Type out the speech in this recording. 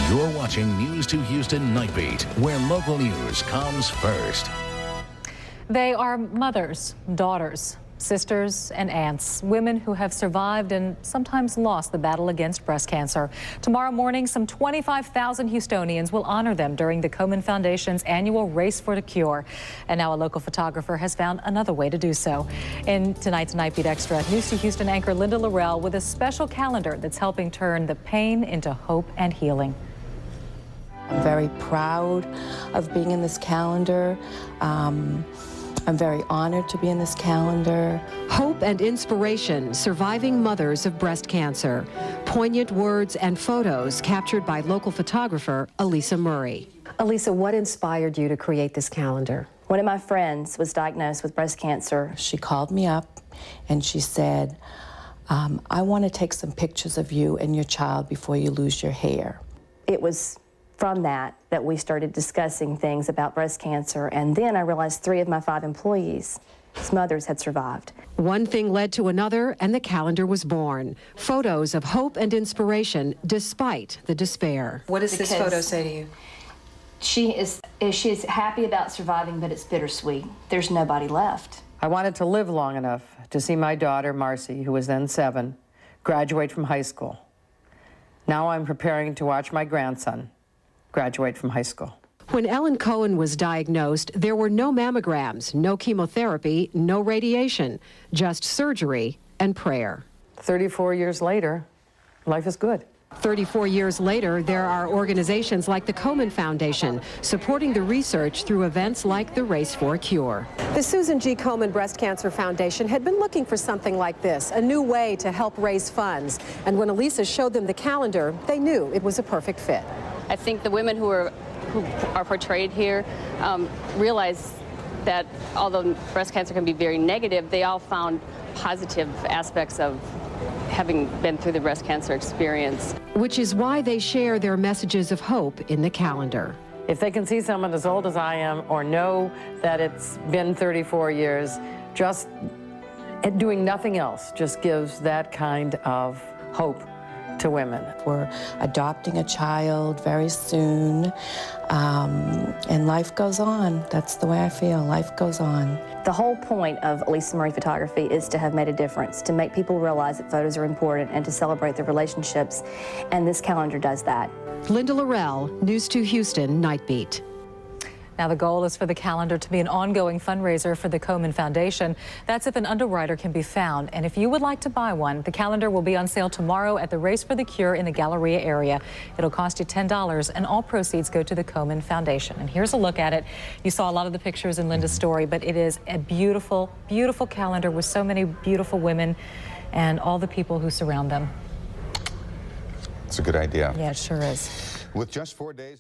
You're watching News 2 Houston Nightbeat, where local news comes first. They are mothers, daughters, sisters, and aunts, women who have survived and sometimes lost the battle against breast cancer. Tomorrow morning, some 25,000 Houstonians will honor them during the Cohen Foundation's annual Race for the Cure. And now a local photographer has found another way to do so. In tonight's Nightbeat Extra, News 2 Houston anchor Linda Lorelle with a special calendar that's helping turn the pain into hope and healing. I'm very proud of being in this calendar. I'm very honored to be in this calendar. Hope and inspiration, surviving mothers of breast cancer. Poignant words and photos captured by local photographer Alisa Murray. Alisa, what inspired you to create this calendar? One of my friends was diagnosed with breast cancer. She called me up and she said, I want to take some pictures of you and your child before you lose your hair. It was from that we started discussing things about breast cancer, and then I realized 3 of my 5 employees' mothers had survived. One thing led to another, and the calendar was born. Photos of hope and inspiration despite the despair. What does this photo say to you? She is happy about surviving, but it's bittersweet. There's nobody left. I wanted to live long enough to see my daughter, Marcy, who was then 7, graduate from high school. Now I'm preparing to watch my grandson graduate from high school. When Ellen Cohen was diagnosed, there were no mammograms, no chemotherapy, no radiation, just surgery and prayer. 34 years later, life is good. 34 years later, there are organizations like the Cohen Foundation supporting the research through events like the Race for a Cure. The Susan G. Komen Breast Cancer Foundation had been looking for something like this, a new way to help raise funds. And when Alisa showed them the calendar, they knew it was a perfect fit. I think the women who are portrayed here realize that although breast cancer can be very negative, they all found positive aspects of having been through the breast cancer experience. Which is why they share their messages of hope in the calendar. If they can see someone as old as I am or know that it's been 34 years, just doing nothing else just gives that kind of hope to women. We're adopting a child very soon, and life goes on. That's the way I feel. Life goes on. The whole point of Alisa Murray photography is to have made a difference, to make people realize that photos are important and to celebrate their relationships, and this calendar does that. Linda Lorelle, News 2 Houston Nightbeat. Now, the goal is for the calendar to be an ongoing fundraiser for the Cohen Foundation. That's if an underwriter can be found. And if you would like to buy one, the calendar will be on sale tomorrow at the Race for the Cure in the Galleria area. It'll cost you $10, and all proceeds go to the Cohen Foundation. And here's a look at it. You saw a lot of the pictures in Linda's story, but it is a beautiful, beautiful calendar with so many beautiful women and all the people who surround them. It's a good idea. Yeah, it sure is. With just 4 days.